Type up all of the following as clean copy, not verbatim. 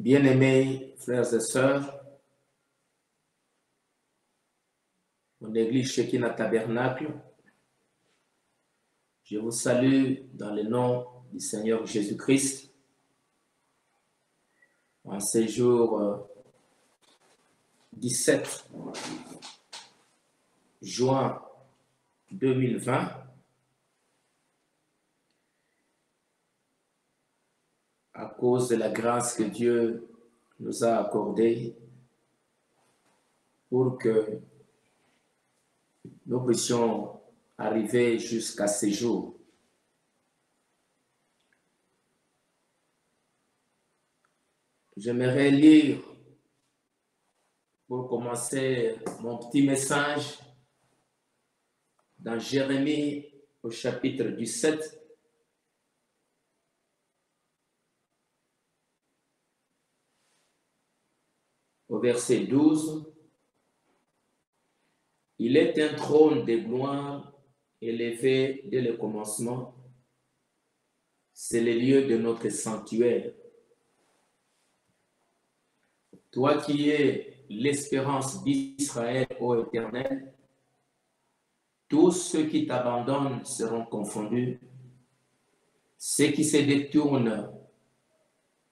Bien-aimés frères et sœurs, mon église Shekinah Tabernacle, je vous salue dans le nom du Seigneur Jésus-Christ en ce jour 17 juin 2020. À cause de la grâce que Dieu nous a accordée pour que nous puissions arriver jusqu'à ce jour. J'aimerais lire, pour commencer, mon petit message dans Jérémie au chapitre 17. Au verset 12, « Il est un trône de gloire élevé dès le commencement. C'est le lieu de notre sanctuaire. Toi qui es l'espérance d'Israël, ô Éternel, tous ceux qui t'abandonnent seront confondus. Ceux qui se détournent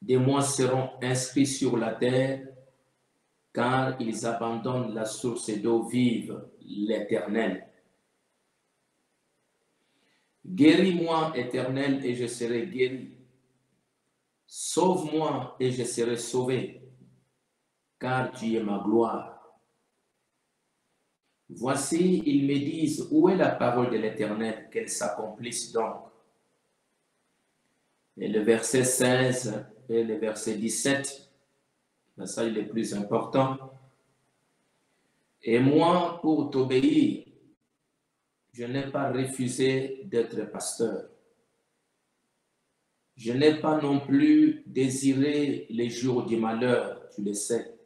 de moi seront inscrits sur la terre, car ils abandonnent la source d'eau vive, l'Éternel. Guéris-moi, Éternel, et je serai guéri. Sauve-moi, et je serai sauvé, car tu es ma gloire. Voici, ils me disent, où est la parole de l'Éternel, qu'elle s'accomplisse donc. Et le verset 16 et le verset 17, ça il est le plus important. Et moi, pour t'obéir, je n'ai pas refusé d'être pasteur. Je n'ai pas non plus désiré les jours du malheur, tu le sais.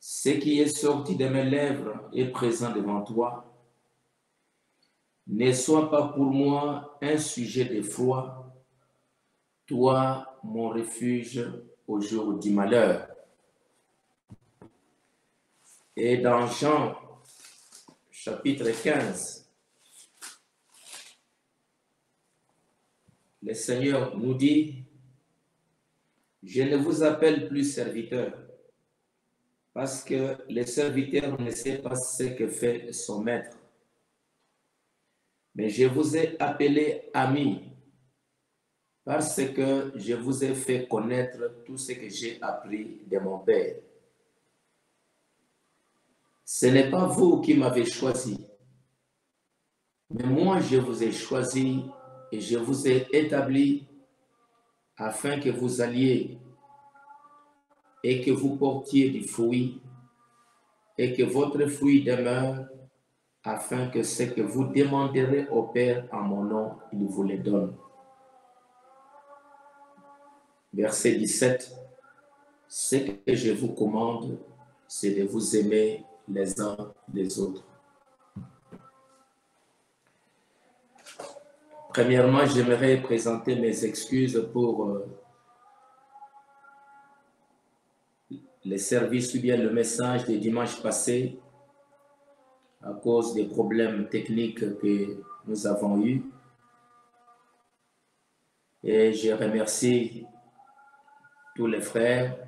Ce qui est sorti de mes lèvres est présent devant toi. Ne sois pas pour moi un sujet d'effroi, toi, mon refuge au jour du malheur. Et dans Jean, chapitre 15, le Seigneur nous dit, « Je ne vous appelle plus serviteur, parce que le serviteur ne sait pas ce que fait son maître. Mais je vous ai appelé amis, parce que je vous ai fait connaître tout ce que j'ai appris de mon Père. Ce n'est pas vous qui m'avez choisi, mais moi je vous ai choisi et je vous ai établi afin que vous alliez et que vous portiez du fruit et que votre fruit demeure, afin que ce que vous demanderez au Père en mon nom, il vous le donne. » Verset 17. « Ce que je vous commande, c'est de vous aimer les uns les autres. » Premièrement, j'aimerais présenter mes excuses pour les services ou bien le message de dimanche passé à cause des problèmes techniques que nous avons eus. Et je remercie tous les frères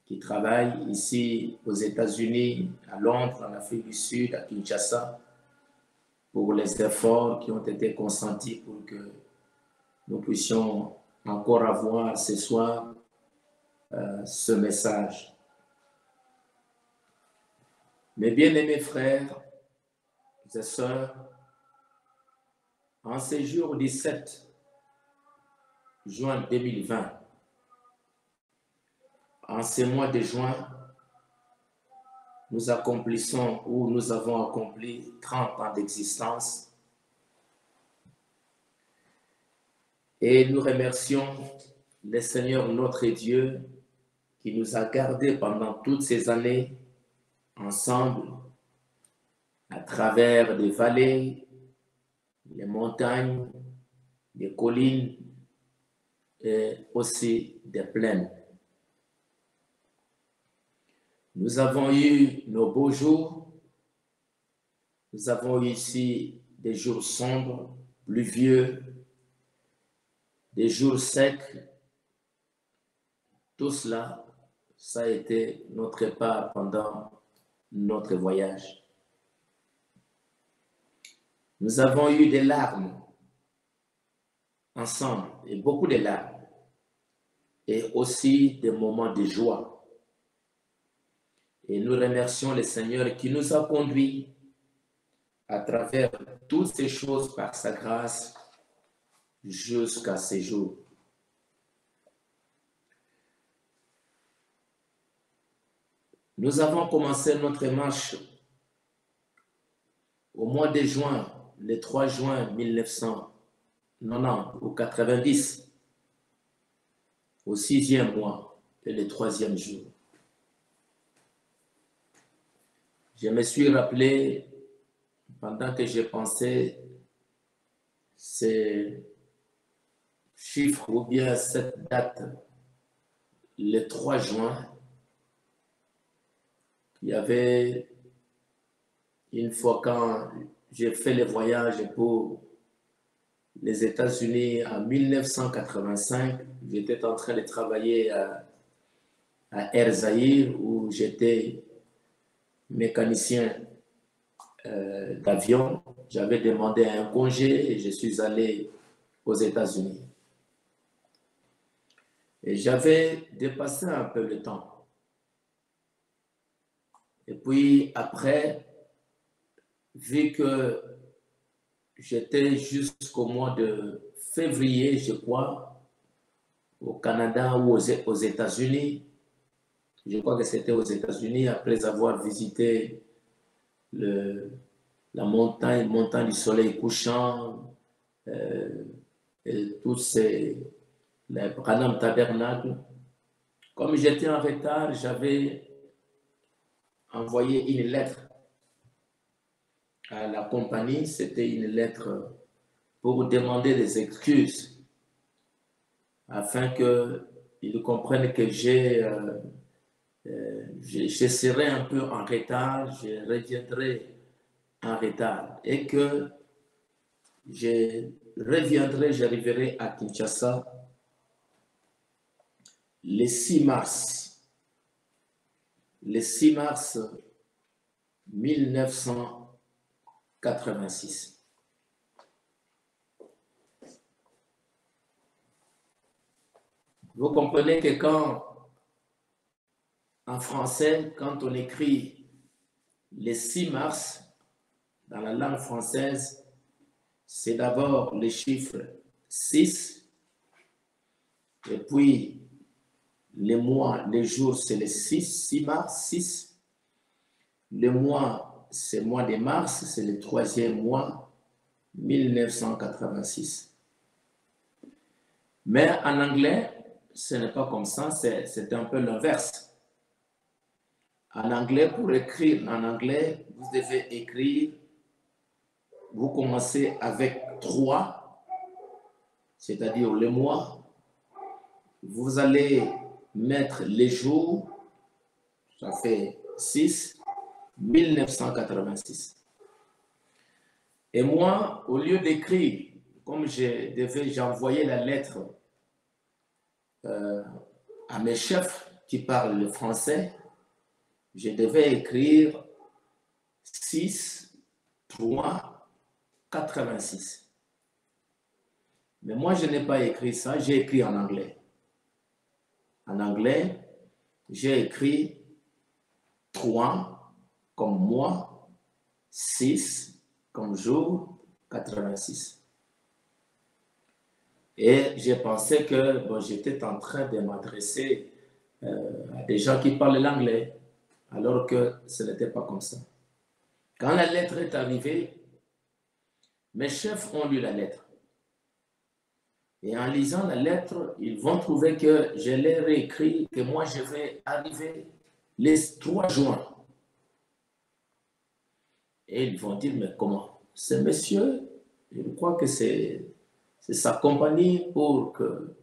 qui travaillent ici aux États-Unis, à Londres, en Afrique du Sud, à Kinshasa, pour les efforts qui ont été consentis pour que nous puissions encore avoir ce soir ce message. Mes bien-aimés frères et sœurs, en ce jour 17 juin 2020, en ce mois de juin, nous accomplissons ou nous avons accompli 30 ans d'existence. Et nous remercions le Seigneur notre Dieu qui nous a gardés pendant toutes ces années ensemble, à travers des vallées, les montagnes, des collines et aussi des plaines. Nous avons eu nos beaux jours. Nous avons eu ici des jours sombres, pluvieux, des jours secs. Tout cela, ça a été notre part pendant notre voyage. Nous avons eu des larmes ensemble, et beaucoup de larmes, et aussi des moments de joie. Et nous remercions le Seigneur qui nous a conduits à travers toutes ces choses par sa grâce jusqu'à ces jours. Nous avons commencé notre marche au mois de juin, le 3 juin 1990 ou 90, au 6e mois et le 3e jour. Je me suis rappelé, pendant que j'ai pensé ces chiffres ou bien cette date, le 3 juin, il y avait une fois quand j'ai fait le voyage pour les États-Unis en 1985, j'étais en train de travailler à Air Zahir où j'étais mécanicien d'avion. J'avais demandé un congé et je suis allé aux États-Unis. Et j'avais dépassé un peu le temps. Et puis après, vu que j'étais jusqu'au mois de février, je crois, au Canada ou aux États-Unis, je crois que c'était aux États-Unis, après avoir visité la montagne du soleil couchant, et tous les Branham Tabernacle. Comme j'étais en retard, j'avais envoyé une lettre à la compagnie. C'était une lettre pour demander des excuses afin qu'ils comprennent que je serai un peu en retard, je reviendrai en retard et que je reviendrai, j'arriverai à Kinshasa le 6 mars 1986. Vous comprenez que en français, quand on écrit le 6 mars dans la langue française, c'est d'abord le chiffre 6, et puis les mois, les jours, c'est le 6 mars, 6. Le mois, c'est le mois de mars, c'est le 3e mois, 1986. Mais en anglais, ce n'est pas comme ça, c'est un peu l'inverse. En anglais, pour écrire en anglais, vous devez écrire, vous commencez avec 3, c'est-à-dire le mois. Vous allez mettre les jours, ça fait 6, 1986. Et moi, au lieu d'écrire, comme j'envoyais la lettre à mes chefs qui parlent le français, je devais écrire 6, 3, 86. Mais moi, je n'ai pas écrit ça, j'ai écrit en anglais. En anglais, j'ai écrit 3 comme mois, 6 comme jour, 86. Et j'ai pensé que j'étais en train de m'adresser à des gens qui parlent l'anglais, alors que ce n'était pas comme ça. Quand la lettre est arrivée, mes chefs ont lu la lettre. Et en lisant la lettre, ils vont trouver que je leur ai écrit que moi je vais arriver les 3 juin. Et ils vont dire, mais comment? Ce monsieur, je crois que c'est sa compagnie pour que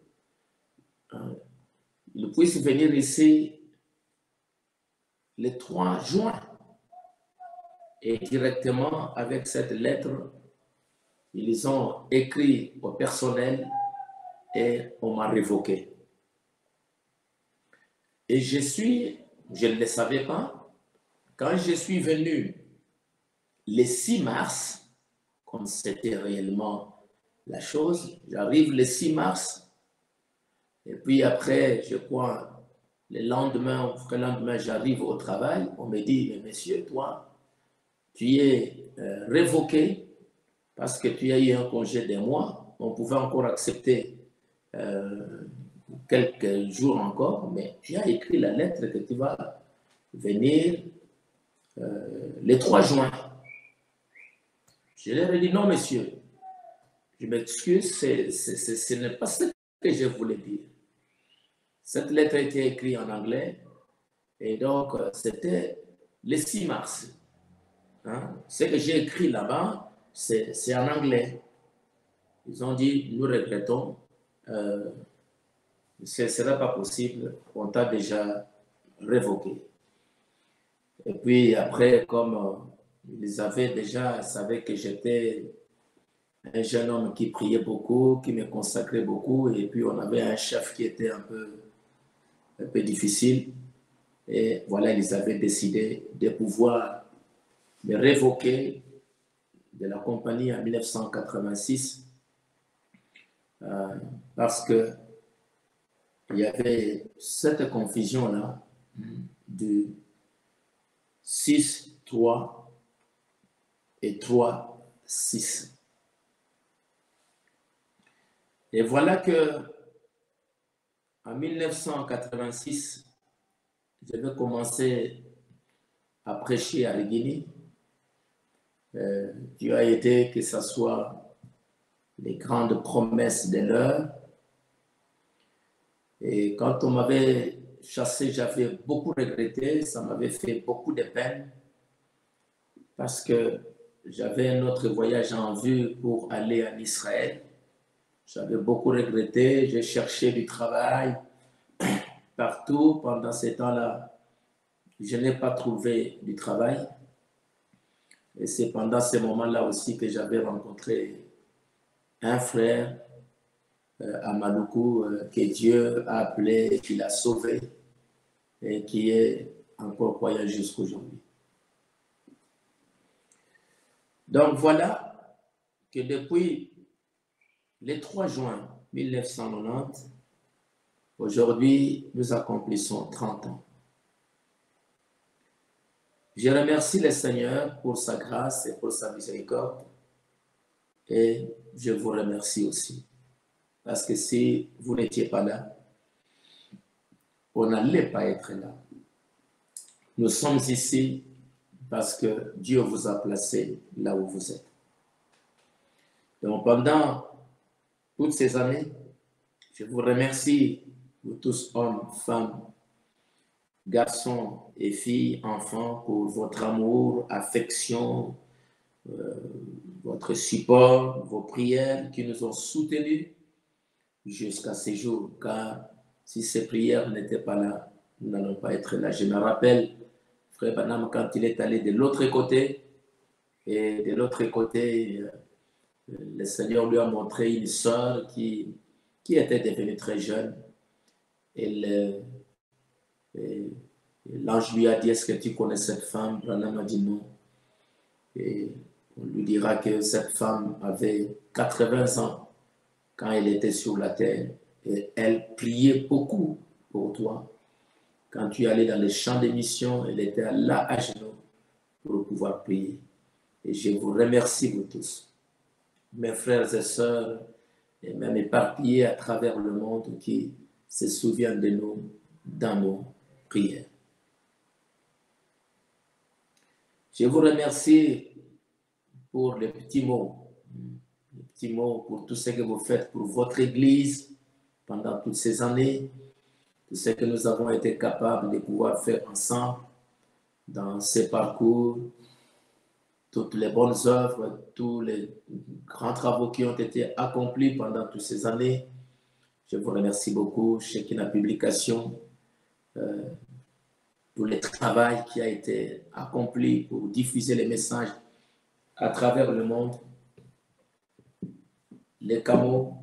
puisse venir ici le 3 juin. Et directement avec cette lettre, ils ont écrit au personnel et on m'a révoqué. Et je ne le savais pas, quand je suis venu le 6 mars, comme c'était réellement la chose, j'arrive le 6 mars, et puis après, je crois, le lendemain, j'arrive au travail, on me dit, mais monsieur, toi, tu es révoqué parce que tu as eu un congé d'un mois, on pouvait encore accepter quelques jours encore, mais tu as écrit la lettre que tu vas venir le 3 juin. Je leur ai dit non, monsieur, je m'excuse, ce n'est pas ce que je voulais dire. Cette lettre a été écrite en anglais et donc c'était le 6 mars. Hein? Ce que j'ai écrit là-bas, c'est en anglais. Ils ont dit, nous regrettons, ce ne sera pas possible, on t'a déjà révoqué. Et puis après, comme ils savaient que j'étais un jeune homme qui priait beaucoup, qui me consacrait beaucoup, et puis on avait un chef qui était un peu difficile. Et voilà, ils avaient décidé de pouvoir me révoquer de la compagnie en 1986 parce que il y avait cette confusion-là de 6, 3 et 3, 6. Et voilà que en 1986, j'avais commencé à prêcher à Rigini. Dieu a aidé que ce soit les grandes promesses de l'heure. Et quand on m'avait chassé, j'avais beaucoup regretté, ça m'avait fait beaucoup de peine parce que j'avais un autre voyage en vue pour aller en Israël. J'avais beaucoup regretté, j'ai cherché du travail partout pendant ces temps-là. Je n'ai pas trouvé du travail. Et c'est pendant ces moments-là aussi que j'avais rencontré un frère à Maluku que Dieu a appelé, qu'il a sauvé et qui est encore croyant jusqu'aujourd'hui. Donc voilà que depuis le 3 juin 1990, aujourd'hui, nous accomplissons 30 ans. Je remercie le Seigneur pour sa grâce et pour sa miséricorde. Et je vous remercie aussi. Parce que si vous n'étiez pas là, on n'allait pas être là. Nous sommes ici parce que Dieu vous a placé là où vous êtes. Donc pendant toutes ces années, je vous remercie, vous tous, hommes, femmes, garçons et filles, enfants, pour votre amour, affection, votre support, vos prières qui nous ont soutenus jusqu'à ces jours. Car si ces prières n'étaient pas là, nous n'allons pas être là. Je me rappelle, Frère Branham, quand il est allé de l'autre côté, et de l'autre côté, le Seigneur lui a montré une sœur qui était devenue très jeune. Et l'ange lui a dit, est-ce que tu connais cette femme? Branham a dit non. Et on lui dira que cette femme avait 80 ans quand elle était sur la terre. Et elle priait beaucoup pour toi. Quand tu allais dans les champs de mission, elle était là à genoux pour pouvoir prier. Et je vous remercie, vous tous, mes frères et sœurs, et même éparpillés à travers le monde qui se souviennent de nous dans nos prières. Je vous remercie pour les petits mots pour tout ce que vous faites pour votre Église pendant toutes ces années, tout ce que nous avons été capables de pouvoir faire ensemble dans ces parcours, toutes les bonnes œuvres, tous les grands travaux qui ont été accomplis pendant toutes ces années. Je vous remercie beaucoup, Shekinah Publication, pour le travail qui a été accompli pour diffuser les messages à travers le monde. Les Camos,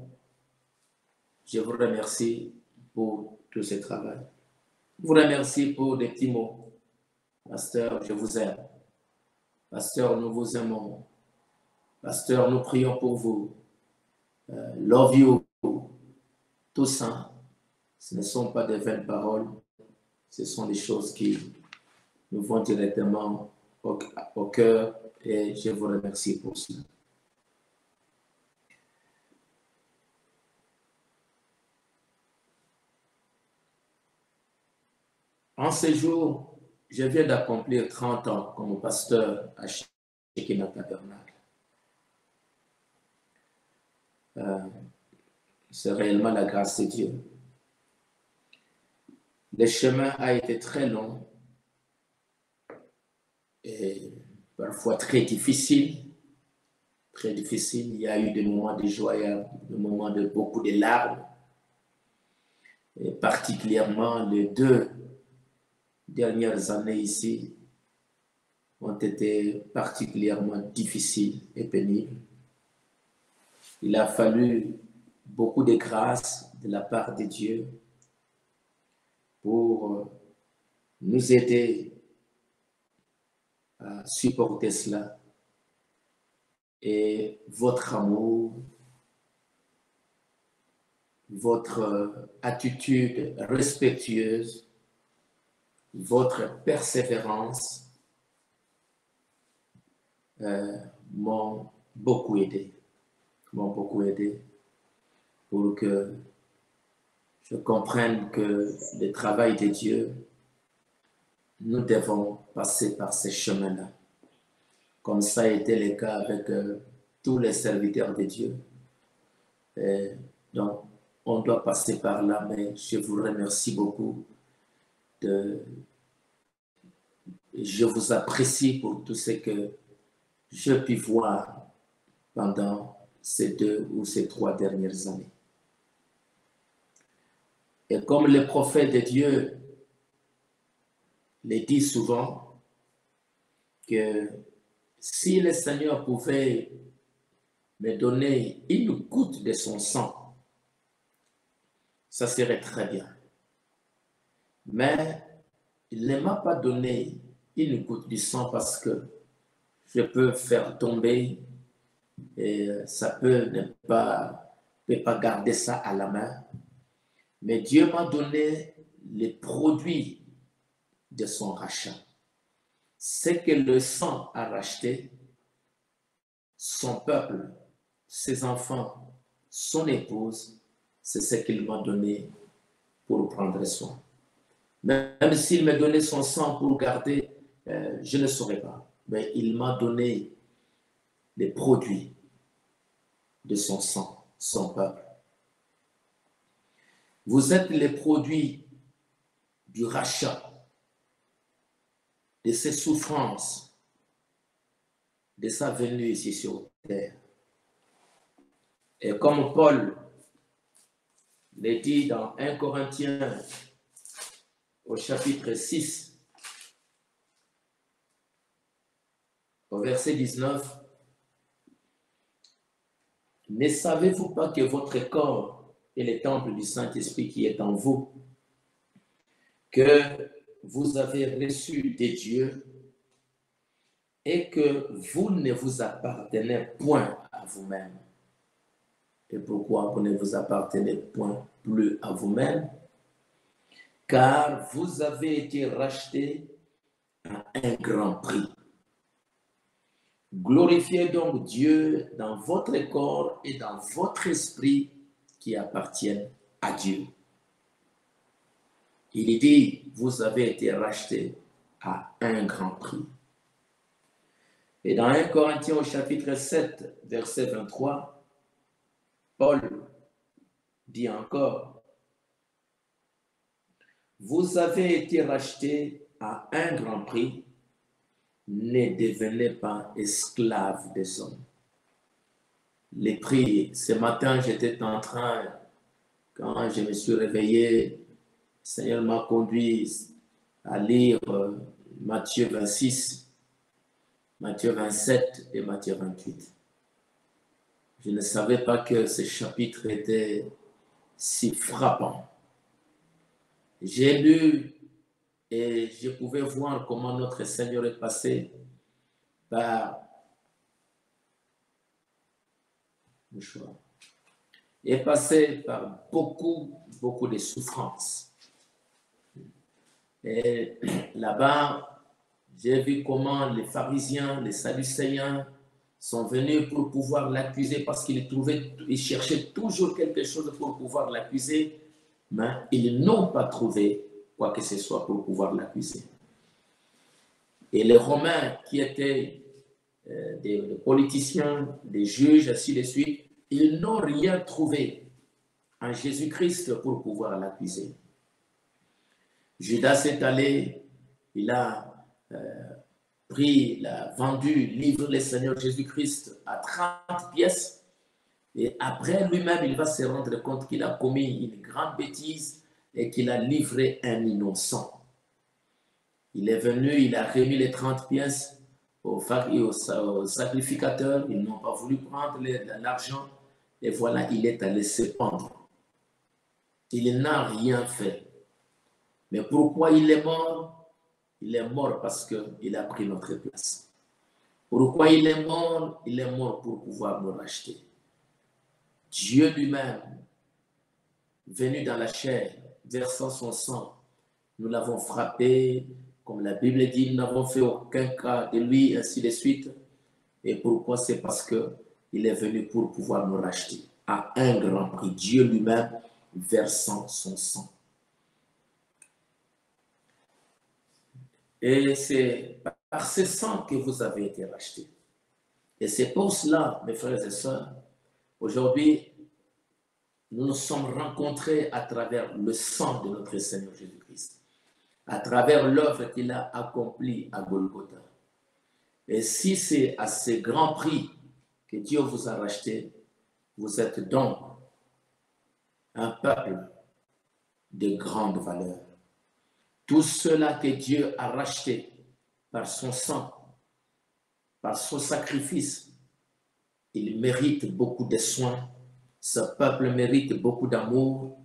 je vous remercie pour tout ce travail. Je vous remercie pour des petits mots. Pasteur, je vous aime. Pasteur, nous vous aimons. Pasteur, nous prions pour vous. Love you. Tout ça, ce ne sont pas des vaines paroles. Ce sont des choses qui nous vont directement au cœur et je vous remercie pour cela. En ce jour, je viens d'accomplir 30 ans comme pasteur à Shekinah Tabernacle. C'est réellement la grâce de Dieu. Le chemin a été très long et parfois très difficile. Très difficile. Il y a eu des moments de joie, des moments de beaucoup de larmes. Et particulièrement les 2 dernières années ici ont été particulièrement difficiles et pénibles. Il a fallu beaucoup de grâce de la part de Dieu pour nous aider à supporter cela. Et votre amour, votre attitude respectueuse, votre persévérance m'ont beaucoup aidé. Pour que je comprenne que le travail de Dieu, nous devons passer par ces chemins-là. Comme ça a été le cas avec tous les serviteurs de Dieu. Et donc, on doit passer par là, mais je vous remercie beaucoup. Je vous apprécie pour tout ce que je puis voir pendant ces 2 ou ces 3 dernières années. Et comme le prophète de Dieu le dit souvent, que si le Seigneur pouvait me donner une goutte de son sang, ça serait très bien. Mais il ne m'a pas donné une goutte du sang parce que je peux faire tomber et ça peut pas garder ça à la main. Mais Dieu m'a donné les produits de son rachat. Ce que le sang a racheté, son peuple, ses enfants, son épouse, c'est ce qu'il m'a donné pour prendre soin. Même s'il m'a donné son sang pour garder, je ne saurais pas. Mais il m'a donné les produits de son sang, son peuple. Vous êtes les produits du rachat, de ses souffrances, de sa venue ici sur terre. Et comme Paul le dit dans 1 Corinthiens au chapitre 6, au verset 19, « Ne savez-vous pas que votre corps est le temple du Saint-Esprit qui est en vous, que vous avez reçu de Dieu et que vous ne vous appartenez point à vous-même. » Et pourquoi vous ne vous appartenez point plus à vous-même? Car vous avez été rachetés à un grand prix. Glorifiez donc Dieu dans votre corps et dans votre esprit qui appartiennent à Dieu. Il dit, vous avez été rachetés à un grand prix. Et dans 1 Corinthiens au chapitre 7, verset 23, Paul dit encore, vous avez été rachetés à un grand prix, ne devenez pas esclaves des hommes. Les prix, ce matin, j'étais en train Quand je me suis réveillé, le Seigneur m'a conduit à lire Matthieu 26, Matthieu 27 et Matthieu 28. Je ne savais pas que ce chapitre était si frappant. J'ai lu et je pouvais voir comment notre Seigneur est passé par beaucoup de souffrances. Et là-bas, j'ai vu comment les pharisiens, les sadducéens sont venus pour pouvoir l'accuser parce qu'ils cherchaient toujours quelque chose pour pouvoir l'accuser, mais ils n'ont pas trouvé quoi que ce soit pour pouvoir l'accuser. Et les Romains qui étaient des politiciens, des juges, ainsi de suite, ils n'ont rien trouvé en Jésus-Christ pour pouvoir l'accuser. Judas est allé, il a vendu, livré le Seigneur Jésus-Christ à 30 pièces. Et après lui-même, il va se rendre compte qu'il a commis une grande bêtise et qu'il a livré un innocent. Il est venu, il a remis les 30 pièces aux sacrificateurs. Ils n'ont pas voulu prendre l'argent. Et voilà, il est allé se pendre. Il n'a rien fait. Mais pourquoi il est mort? Il est mort parce qu'il a pris notre place. Pourquoi il est mort? Il est mort pour pouvoir nous racheter. Dieu lui-même, venu dans la chair, versant son sang, nous l'avons frappé, comme la Bible dit, nous n'avons fait aucun cas de lui, ainsi de suite. Et pourquoi? C'est parce qu'il est venu pour pouvoir nous racheter à un grand prix. Dieu lui-même versant son sang. Et c'est par ce sang que vous avez été rachetés. Et c'est pour cela, mes frères et sœurs, aujourd'hui, nous nous sommes rencontrés à travers le sang de notre Seigneur Jésus-Christ, à travers l'œuvre qu'il a accomplie à Golgotha. Et si c'est à ce grand prix que Dieu vous a racheté, vous êtes donc un peuple de grande valeur. Tout cela que Dieu a racheté par son sang, par son sacrifice, il mérite beaucoup de soins. Ce peuple mérite beaucoup d'amour.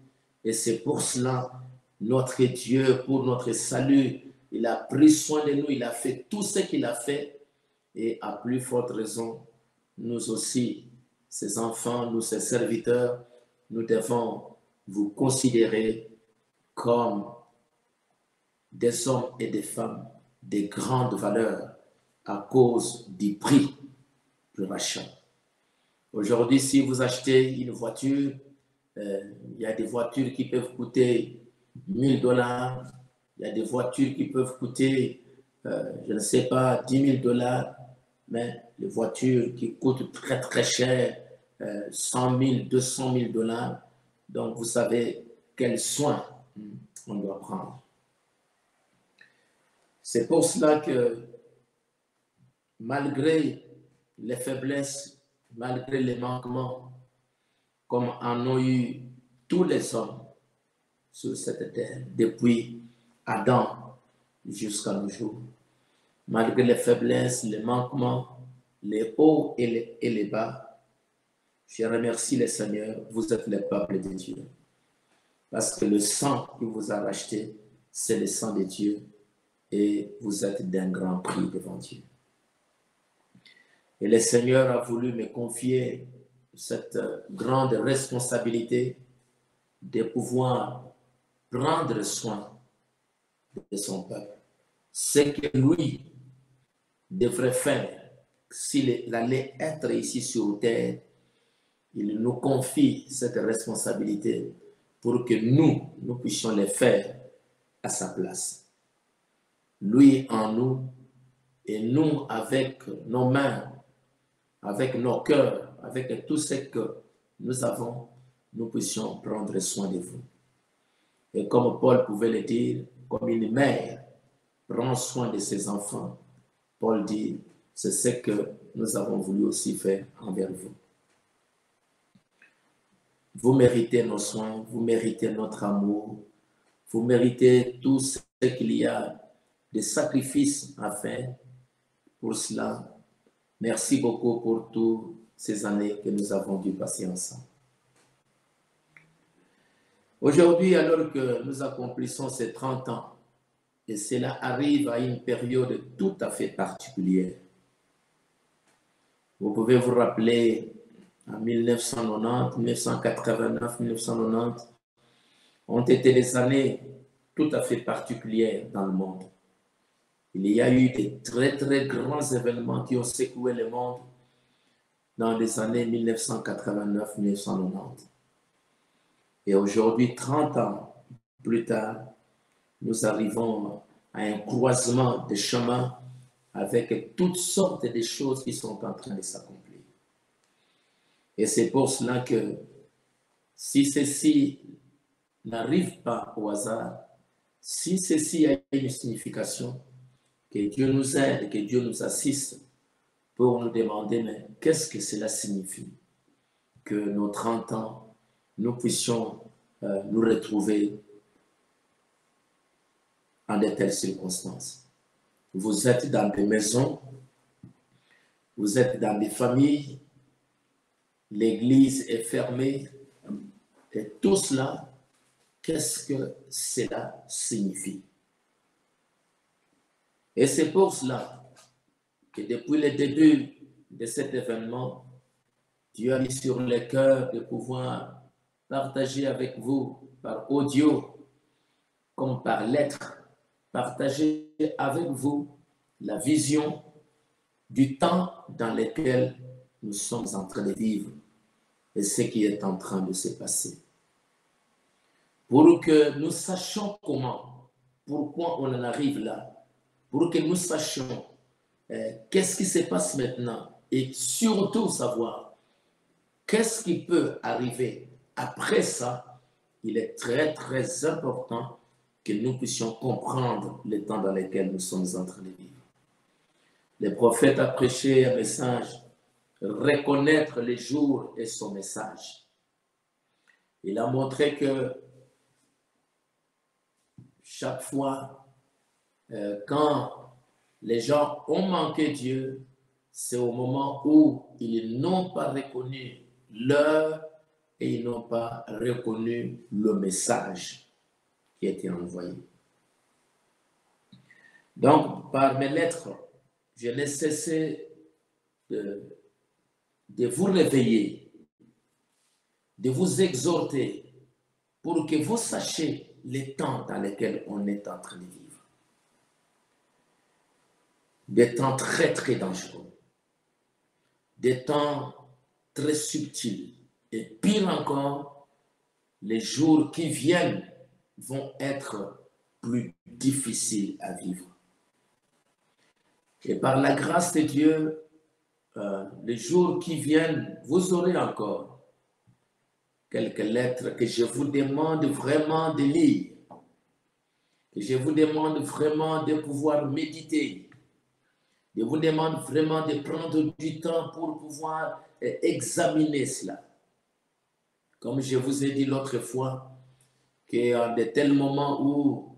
Et c'est pour cela, notre Dieu, pour notre salut, il a pris soin de nous, il a fait tout ce qu'il a fait. Et à plus forte raison, nous aussi, ses enfants, nous, ses serviteurs, nous devons vous considérer comme des hommes et des femmes de grande valeur à cause du prix du rachat. Aujourd'hui, si vous achetez une voiture, il y a des voitures qui peuvent coûter $1000, il y a des voitures qui peuvent coûter, je ne sais pas, $10 000, mais les voitures qui coûtent très très cher, 100 000, 200 000 $, donc vous savez quels soins on doit prendre. C'est pour cela que malgré les faiblesses, malgré les manquements, comme en ont eu tous les hommes sur cette terre, depuis Adam jusqu'à nos jours, malgré les faiblesses, les manquements, les hauts et les bas, je remercie le Seigneur, vous êtes le peuple de Dieu. Parce que le sang qui vous a racheté, c'est le sang de Dieu et vous êtes d'un grand prix devant Dieu. Et le Seigneur a voulu me confier cette grande responsabilité de pouvoir prendre soin de son peuple. Ce que lui devrait faire s'il allait être ici sur terre, il nous confie cette responsabilité pour que nous puissions le faire à sa place. Lui en nous et nous avec nos mains, avec nos cœurs, avec tout ce que nous avons, nous puissions prendre soin de vous. Et comme Paul pouvait le dire, comme une mère prend soin de ses enfants, Paul dit, c'est ce que nous avons voulu aussi faire envers vous. Vous méritez nos soins, vous méritez notre amour, vous méritez tout ce qu'il y a de sacrifices à faire pour cela. Merci beaucoup pour toutes ces années que nous avons dû passer ensemble. Aujourd'hui, alors que nous accomplissons ces 30 ans, et cela arrive à une période tout à fait particulière. Vous pouvez vous rappeler, en 1990, 1989, 1990, ont été des années tout à fait particulières dans le monde. Il y a eu des très, très grands événements qui ont secoué le monde dans les années 1989-1990. Et aujourd'hui, 30 ans plus tard, nous arrivons à un croisement de chemins avec toutes sortes de choses qui sont en train de s'accomplir. Et c'est pour cela que si ceci n'arrive pas au hasard, si ceci a une signification, que Dieu nous aide, que Dieu nous assiste pour nous demander, mais qu'est-ce que cela signifie? Que nos 30 ans, nous puissions nous retrouver en de telles circonstances. Vous êtes dans des maisons, vous êtes dans des familles, l'église est fermée, et tout cela, qu'est-ce que cela signifie? Et c'est pour cela que depuis le début de cet événement, Dieu a mis sur le cœur de pouvoir partager avec vous par audio comme par lettre, partager avec vous la vision du temps dans lequel nous sommes en train de vivre et ce qui est en train de se passer. Pour que nous sachions comment, pourquoi on en arrive là, pour que nous sachions qu'est-ce qui se passe maintenant et surtout savoir qu'est-ce qui peut arriver après ça, il est très très important que nous puissions comprendre le temps dans lequel nous sommes en train de vivre. Le prophète a prêché un message, reconnaître les jours et son message. Il a montré que chaque fois, quand les gens ont manqué Dieu, c'est au moment où ils n'ont pas reconnu l'heure et ils n'ont pas reconnu le message qui a été envoyé. Donc, par mes lettres, je n'ai cessé de vous réveiller, de vous exhorter pour que vous sachiez les temps dans lesquels on est en train de vivre. Des temps très, très dangereux. Des temps très subtils. Et pire encore, les jours qui viennent vont être plus difficiles à vivre. Et par la grâce de Dieu, les jours qui viennent, vous aurez encore quelques lettres que je vous demande vraiment de lire, que je vous demande vraiment de pouvoir méditer. Je vous demande vraiment de prendre du temps pour pouvoir examiner cela. Comme je vous ai dit l'autre fois, qu'en de tels moments où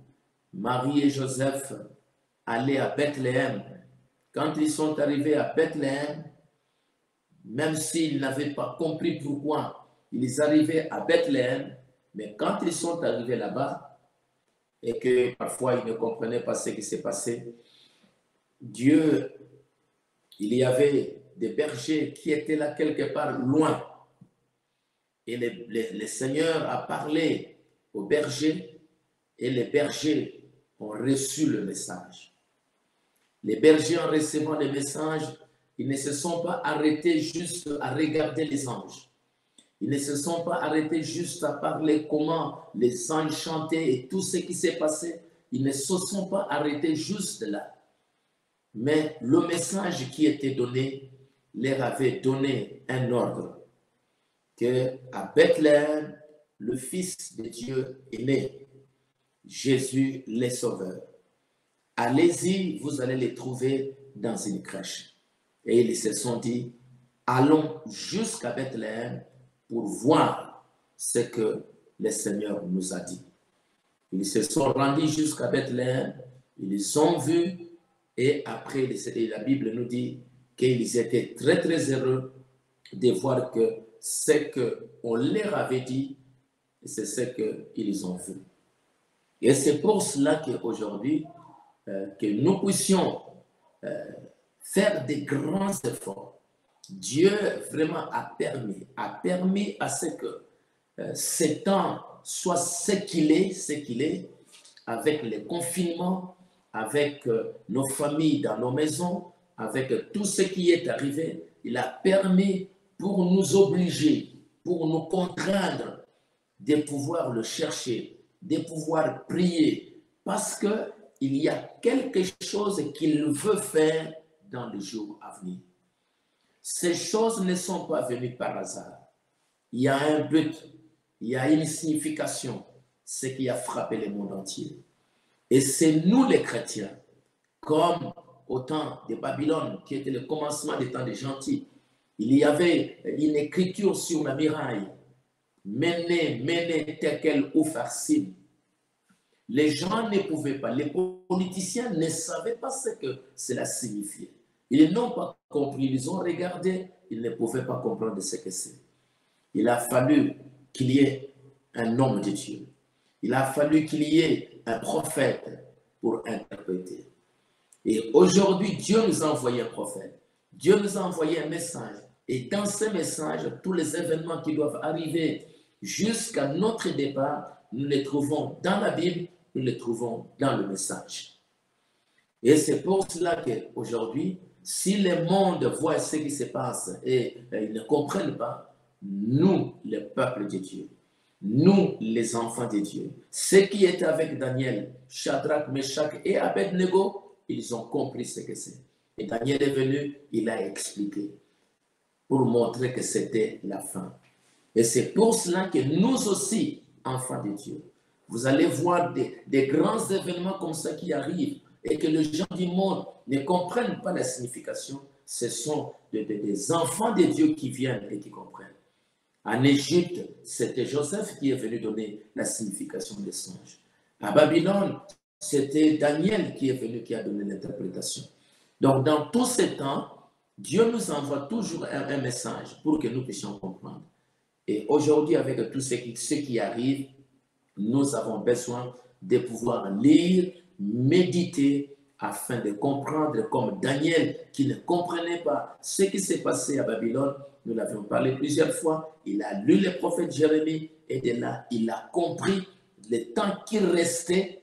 Marie et Joseph allaient à Bethléem, quand ils sont arrivés à Bethléem, même s'ils n'avaient pas compris pourquoi ils arrivaient à Bethléem, mais quand ils sont arrivés là-bas, et que parfois ils ne comprenaient pas ce qui s'est passé, Dieu, il y avait des bergers qui étaient là quelque part loin. Et le Seigneur a parlé aux bergers et les bergers ont reçu le message. Les bergers, en recevant le message, ils ne se sont pas arrêtés juste à regarder les anges. Ils ne se sont pas arrêtés juste à parler comment les anges chantaient et tout ce qui s'est passé. Ils ne se sont pas arrêtés juste là. Mais le message qui était donné leur avait donné un ordre que à Bethléem, le Fils de Dieu est né, Jésus le Sauveur. Allez-y, vous allez les trouver dans une crèche. Et ils se sont dit, allons jusqu'à Bethléem pour voir ce que le Seigneur nous a dit. Ils se sont rendus jusqu'à Bethléem, ils ont vu, et après, la Bible nous dit qu'ils étaient très, très heureux de voir que ce qu'on leur avait dit, c'est ce qu'ils ont vu. Et c'est pour cela qu'aujourd'hui, que nous puissions faire des grands efforts. Dieu vraiment a permis à ce que ce temps soit ce qu'il est, avec les confinements, avec nos familles dans nos maisons, avec tout ce qui est arrivé. Il a permis pour nous obliger, pour nous contraindre de pouvoir le chercher, de pouvoir prier, parce qu'il y a quelque chose qu'il veut faire dans les jours à venir. Ces choses ne sont pas venues par hasard. Il y a un but, il y a une signification, ce qui a frappé le monde entier. Et c'est nous les chrétiens, comme au temps de Babylone, qui était le commencement des temps des gentils, il y avait une écriture sur la muraille, Mene, tekel ou farsim. Les gens ne pouvaient pas, les politiciens ne savaient pas ce que cela signifiait. Ils n'ont pas compris, ils ont regardé, ils ne pouvaient pas comprendre ce que c'est. Il a fallu qu'il y ait un homme de Dieu. Il a fallu qu'il y ait un prophète pour interpréter. Et aujourd'hui, Dieu nous a envoyé un prophète. Dieu nous a envoyé un message. Et dans ce message, tous les événements qui doivent arriver jusqu'à notre départ, nous les trouvons dans la Bible, nous les trouvons dans le message. Et c'est pour cela qu'aujourd'hui, si le monde voit ce qui se passe et ils ne comprennent pas, nous, le peuple de Dieu, nous, les enfants de Dieu, ceux qui étaient avec Daniel, Shadrach, Meshach et Abednego, ils ont compris ce que c'est. Et Daniel est venu, il a expliqué pour montrer que c'était la fin. Et c'est pour cela que nous aussi, enfants de Dieu, vous allez voir des grands événements comme ça qui arrivent et que les gens du monde ne comprennent pas la signification. Ce sont des enfants de Dieu qui viennent et qui comprennent. En Égypte, c'était Joseph qui est venu donner la signification des songes. À Babylone, c'était Daniel qui est venu, qui a donné l'interprétation. Donc, dans tous ces temps, Dieu nous envoie toujours un message pour que nous puissions comprendre. Et aujourd'hui, avec tout ce qui arrive, nous avons besoin de pouvoir lire, méditer, afin de comprendre, comme Daniel, qui ne comprenait pas ce qui s'est passé à Babylone. Nous l'avions parlé plusieurs fois. Il a lu le prophète Jérémie et de là, il a compris le temps qui restait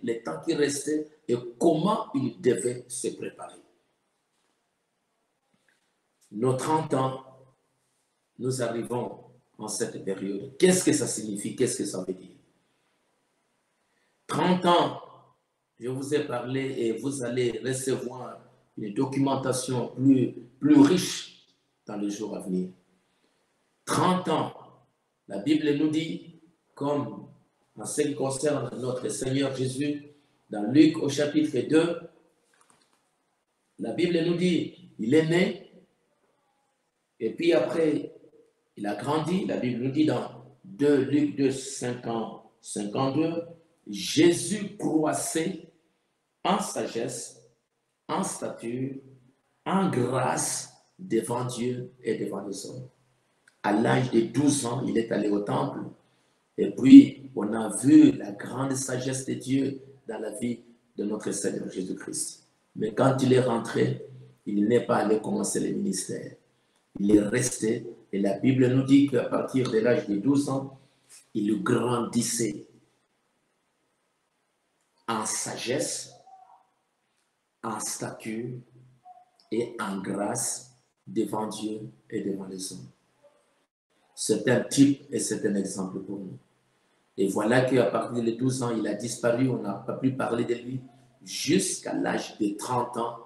et comment il devait se préparer. Nos 30 ans, nous arrivons en cette période. Qu'est-ce que ça signifie? Qu'est-ce que ça veut dire? 30 ans, je vous ai parlé et vous allez recevoir une documentation plus riche dans les jours à venir. 30 ans, la Bible nous dit, comme en ce qui concerne notre Seigneur Jésus, dans Luc au chapitre 2, la Bible nous dit, il est né, et puis après, il a grandi. La Bible nous dit dans Luc 2, 52, Jésus croissait en sagesse, en stature, en grâce devant Dieu et devant les hommes. À l'âge de 12 ans, il est allé au temple. Et puis, on a vu la grande sagesse de Dieu dans la vie de notre Seigneur Jésus-Christ. Mais quand il est rentré, il n'est pas allé commencer le ministère. Il est resté, et la Bible nous dit qu'à partir de l'âge de 12 ans, il grandissait en sagesse, en stature et en grâce devant Dieu et devant les hommes. C'est un type et c'est un exemple pour nous. Et voilà qu'à partir de 12 ans, il a disparu, on n'a pas pu parler de lui jusqu'à l'âge de 30 ans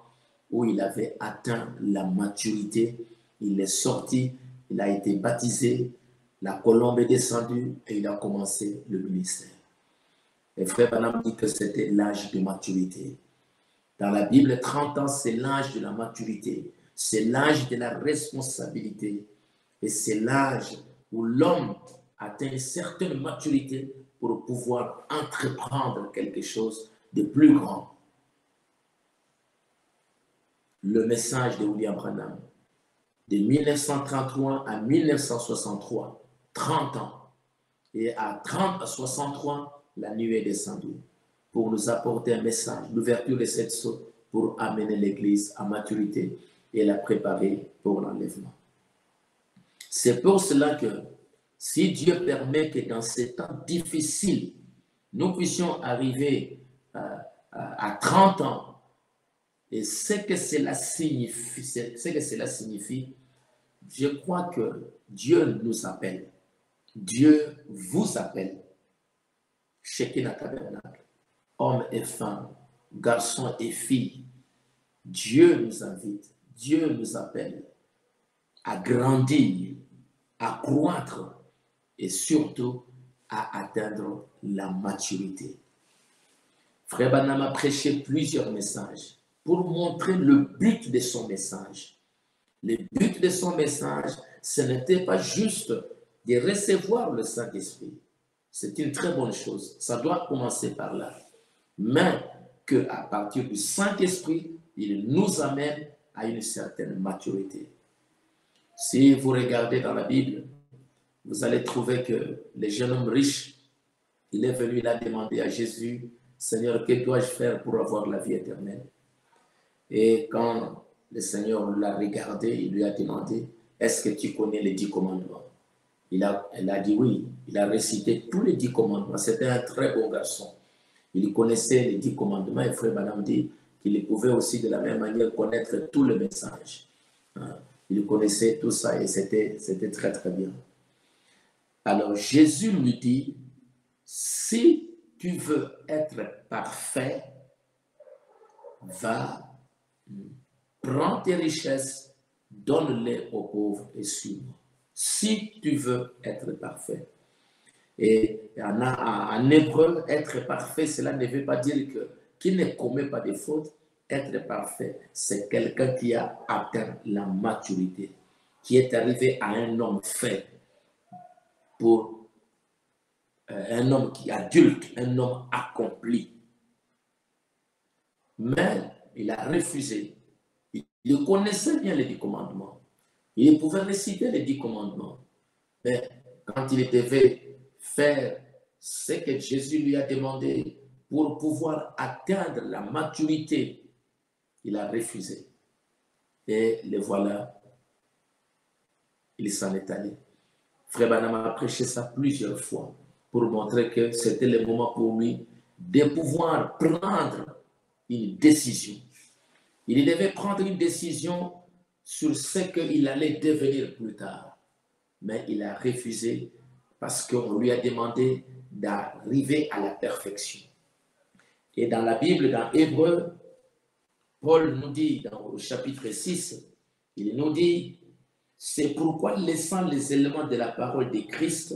où il avait atteint la maturité. Il est sorti, il a été baptisé, la colombe est descendue et il a commencé le ministère. Et frère Branham dit que c'était l'âge de maturité. Dans la Bible, 30 ans, c'est l'âge de la maturité. C'est l'âge de la responsabilité. Et c'est l'âge où l'homme atteint une certaine maturité pour pouvoir entreprendre quelque chose de plus grand. Le message de William Branham, de 1933 à 1963, 30 ans. Et à 30 à 63, la nuit est descendue pour nous apporter un message, l'ouverture de cette sceau pour amener l'Église à maturité et la préparer pour l'enlèvement. C'est pour cela que si Dieu permet que dans ces temps difficiles, nous puissions arriver à 30 ans, et ce que cela signifie, je crois que Dieu nous appelle. Dieu vous appelle. Shekinah Tabernacle, hommes et femmes, garçons et filles. Dieu nous invite, Dieu nous appelle à grandir, à croître et surtout à atteindre la maturité. Frère Branham a prêché plusieurs messages pour montrer le but de son message. Le but de son message, ce n'était pas juste de recevoir le Saint-Esprit. C'est une très bonne chose. Ça doit commencer par là. Mais qu'à partir du Saint-Esprit, il nous amène à une certaine maturité. Si vous regardez dans la Bible, vous allez trouver que le jeune homme riche, il est venu là demander à Jésus, « Seigneur, que dois-je faire pour avoir la vie éternelle ?» Et quand le Seigneur l'a regardé, il lui a demandé, « Est-ce que tu connais les 10 commandements ?» Elle a dit oui. Il a récité tous les 10 commandements. C'était un très beau garçon. Il connaissait les 10 commandements et Frère Branham dit qu'il pouvait aussi de la même manière connaître tout le message. Il connaissait tout ça et c'était très très bien. Alors Jésus lui dit, si tu veux être parfait, va, prends tes richesses, donne-les aux pauvres et suis-moi. Si tu veux être parfait. Et en hébreu, être parfait, cela ne veut pas dire qu'il ne commet pas de fautes. Être parfait, c'est quelqu'un qui a atteint la maturité, qui est arrivé à un homme fait, pour un homme qui est adulte, un homme accompli. Mais il a refusé. Il connaissait bien les 10 commandements. Il pouvait réciter les 10 commandements. Mais quand il devait faire ce que Jésus lui a demandé pour pouvoir atteindre la maturité, il a refusé. Et le voilà, il s'en est allé. Frère Branham a prêché ça plusieurs fois pour montrer que c'était le moment pour lui de pouvoir prendre une décision. Il devait prendre une décision sur ce qu'il allait devenir plus tard. Mais il a refusé parce qu'on lui a demandé d'arriver à la perfection. Et dans la Bible, dans Hébreu, Paul nous dit, dans le chapitre 6, il nous dit, c'est pourquoi laissant les éléments de la parole de Christ,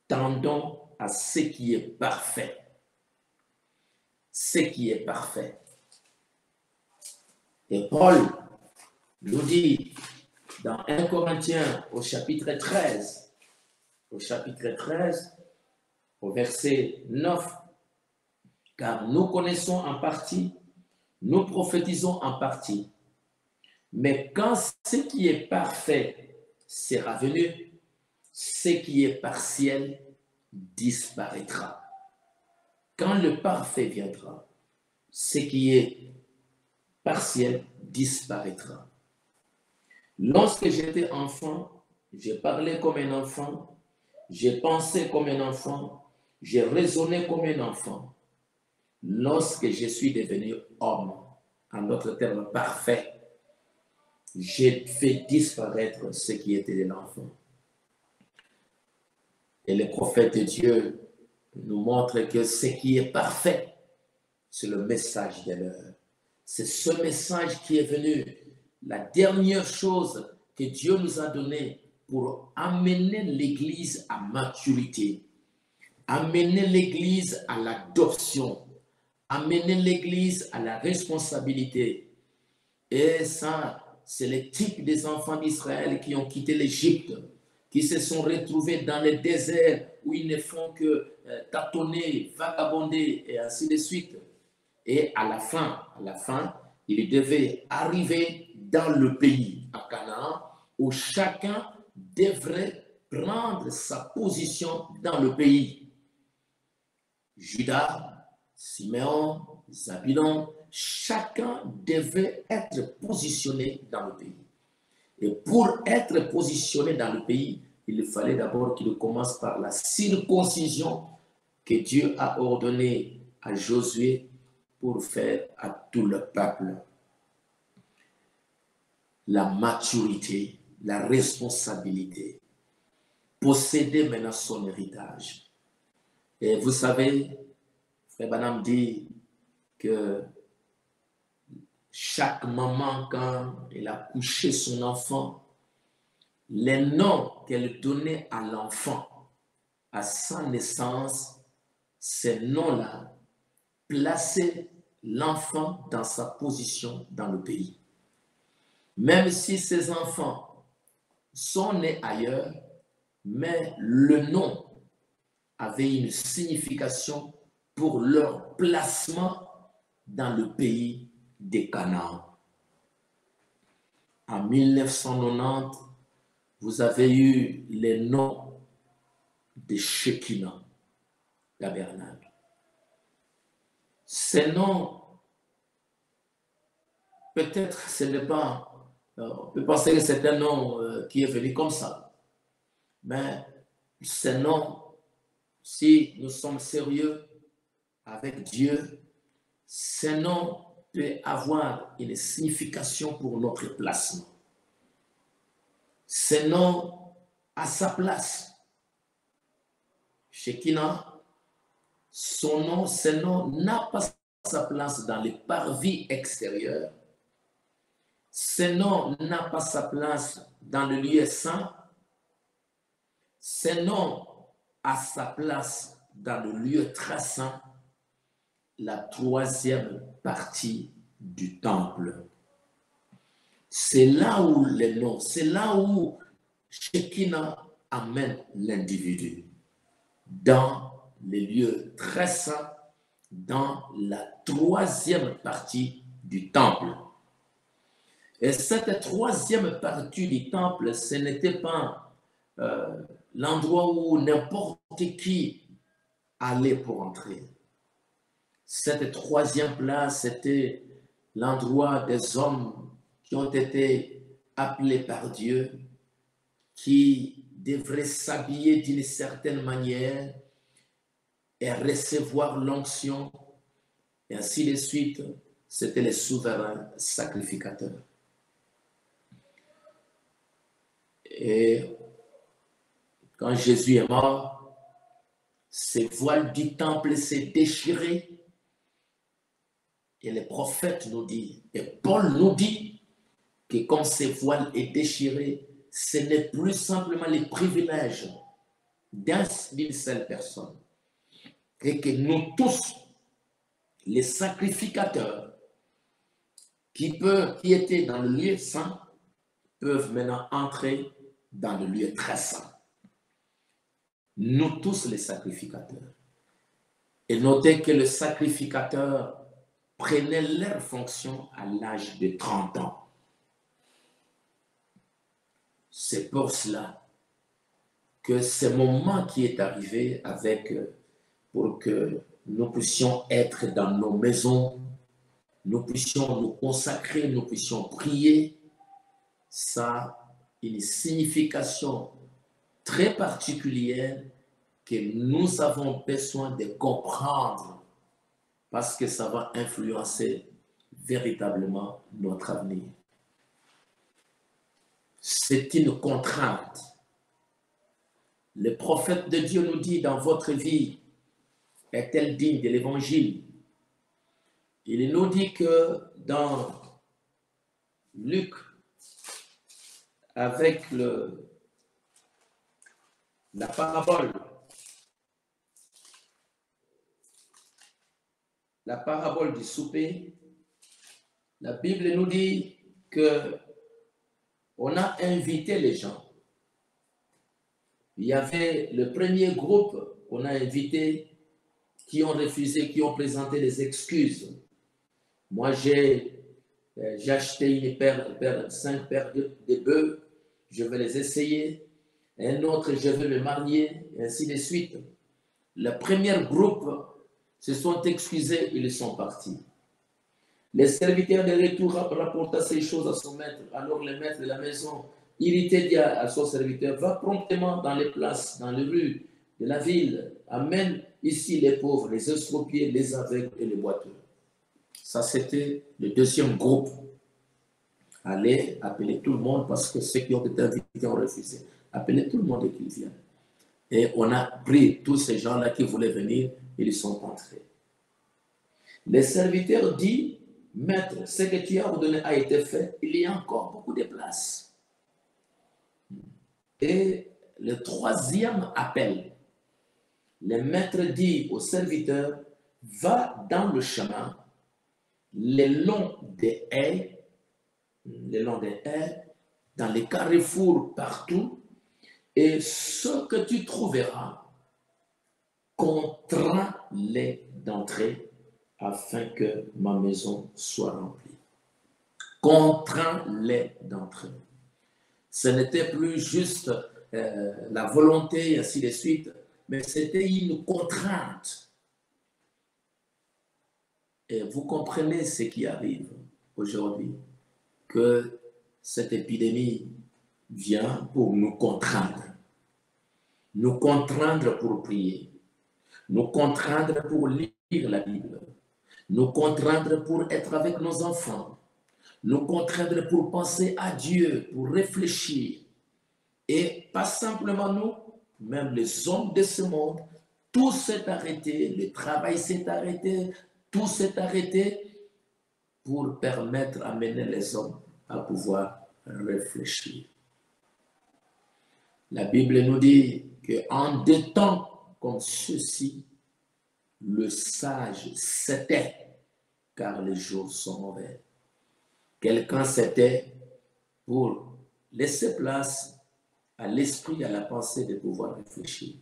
tendons à ce qui est parfait. Ce qui est parfait. Et Paul nous dit dans 1 Corinthiens au chapitre 13, au verset 9, car nous connaissons en partie, nous prophétisons en partie, mais quand ce qui est parfait sera venu, ce qui est partiel disparaîtra. Quand le parfait viendra, ce qui est partiel disparaîtra. Lorsque j'étais enfant, j'ai parlé comme un enfant, j'ai pensé comme un enfant, j'ai raisonné comme un enfant. Lorsque je suis devenu homme, en d'autres termes parfait, j'ai fait disparaître ce qui était de l'enfant. Et le prophète de Dieu nous montre que ce qui est parfait, c'est le message de l'heure. C'est ce message qui est venu, la dernière chose que Dieu nous a donnée pour amener l'Église à maturité, amener l'Église à l'adoption, amener l'Église à la responsabilité. Et ça, c'est le type des enfants d'Israël qui ont quitté l'Égypte, qui se sont retrouvés dans les déserts où ils ne font que tâtonner, vagabonder et ainsi de suite. Et à la fin, ils devaient arriver dans le pays, à Canaan, où chacun devrait prendre sa position dans le pays. Judas, Siméon, Zabulon, chacun devait être positionné dans le pays. Et pour être positionné dans le pays, il fallait d'abord qu'il commence par la circoncision que Dieu a ordonnée à Josué pour faire à tout le peuple. La maturité, la responsabilité, posséder maintenant son héritage. Et vous savez, Frère Branham dit que chaque maman, quand elle a couché son enfant, les noms qu'elle donnait à l'enfant à sa naissance, ces noms-là plaçaient l'enfant dans sa position dans le pays. Même si ces enfants sont nés ailleurs, mais le nom avait une signification pour leur placement dans le pays des Canaan. En 1990, vous avez eu les noms de Shekinah, tabernacle. Ces noms, peut-être ce n'est pas, on peut penser que c'est un nom qui est venu comme ça, mais ces noms, si nous sommes sérieux avec Dieu, ces noms peuvent avoir une signification pour notre placement. Ces noms à sa place. Shekinah, ce nom n'a pas sa place dans les parvis extérieurs. Ce nom n'a pas sa place dans le lieu saint. Ce nom a sa place dans le lieu très saint, la troisième partie du temple. C'est là où les noms, c'est là où Shekinah amène l'individu, dans les lieux très saints, dans la troisième partie du temple. Et cette troisième partie du temple, ce n'était pas l'endroit où n'importe qui allait pour entrer. Cette troisième place, c'était l'endroit des hommes qui ont été appelés par Dieu, qui devraient s'habiller d'une certaine manière et recevoir l'onction, et ainsi de suite. C'était les souverains sacrificateurs. Et quand Jésus est mort, ces voiles du temple s'est déchiré. Et les prophètes nous disent, et Paul nous dit, que comme ces voiles est déchiré, ce n'est plus simplement les privilèges d'une seule personne. Et que nous tous, les sacrificateurs, qui étaient dans le lieu saint, peuvent maintenant entrer dans le lieu très saint. Nous tous les sacrificateurs. Et notez que le sacrificateur prenait leur fonction à l'âge de 30 ans. C'est pour cela que ce moment qui est arrivé pour que nous puissions être dans nos maisons, nous puissions nous consacrer, nous puissions prier, ça a une signification très particulière que nous avons besoin de comprendre parce que ça va influencer véritablement notre avenir. C'est une contrainte. Le prophète de Dieu nous dit dans votre vie, est-elle digne de l'évangile? Il nous dit que dans Luc, avec la parabole du souper, la Bible nous dit que on a invité les gens. Il y avait le premier groupe qu'on a invité qui ont refusé, qui ont présenté des excuses. Moi, j'ai acheté cinq paires de bœufs, je vais les essayer. Un autre, je vais me marier, et ainsi de suite. Le premier groupe se sont excusés, ils sont partis. Les serviteurs de retour rapportent ces choses à son maître. Alors le maître de la maison, irrité, dit à son serviteur, va promptement dans les places, dans les rues de la ville, amène ici les pauvres, les estropiés, les aveugles et les boiteux. Ça, c'était le deuxième groupe. Allez appeler tout le monde parce que ceux qui ont été invités ont refusé. Appelez tout le monde et qu'ils viennent. Et on a pris tous ces gens-là qui voulaient venir, ils sont entrés. Les serviteurs disent, maître, ce que tu as ordonné a été fait, il y a encore beaucoup de places. Et le troisième appel, le maître dit au serviteur, va dans le chemin, le long des haies, dans les carrefours partout, et ce que tu trouveras, contrains-les d'entrer afin que ma maison soit remplie. Contrains-les d'entrer. Ce n'était plus juste la volonté, et ainsi de suite, mais c'était une contrainte. Et vous comprenez ce qui arrive aujourd'hui, que cette épidémie vient pour nous contraindre pour prier, nous contraindre pour lire la Bible, nous contraindre pour être avec nos enfants, nous contraindre pour penser à Dieu, pour réfléchir. Et pas simplement nous, même les hommes de ce monde, tout s'est arrêté, le travail s'est arrêté, tout s'est arrêté pour permettre, amener les hommes à pouvoir réfléchir. La Bible nous dit qu'en des temps comme ceux-ci, le sage s'était, car les jours sont mauvais. Quelqu'un s'était pour laisser place à l'esprit, à la pensée de pouvoir réfléchir.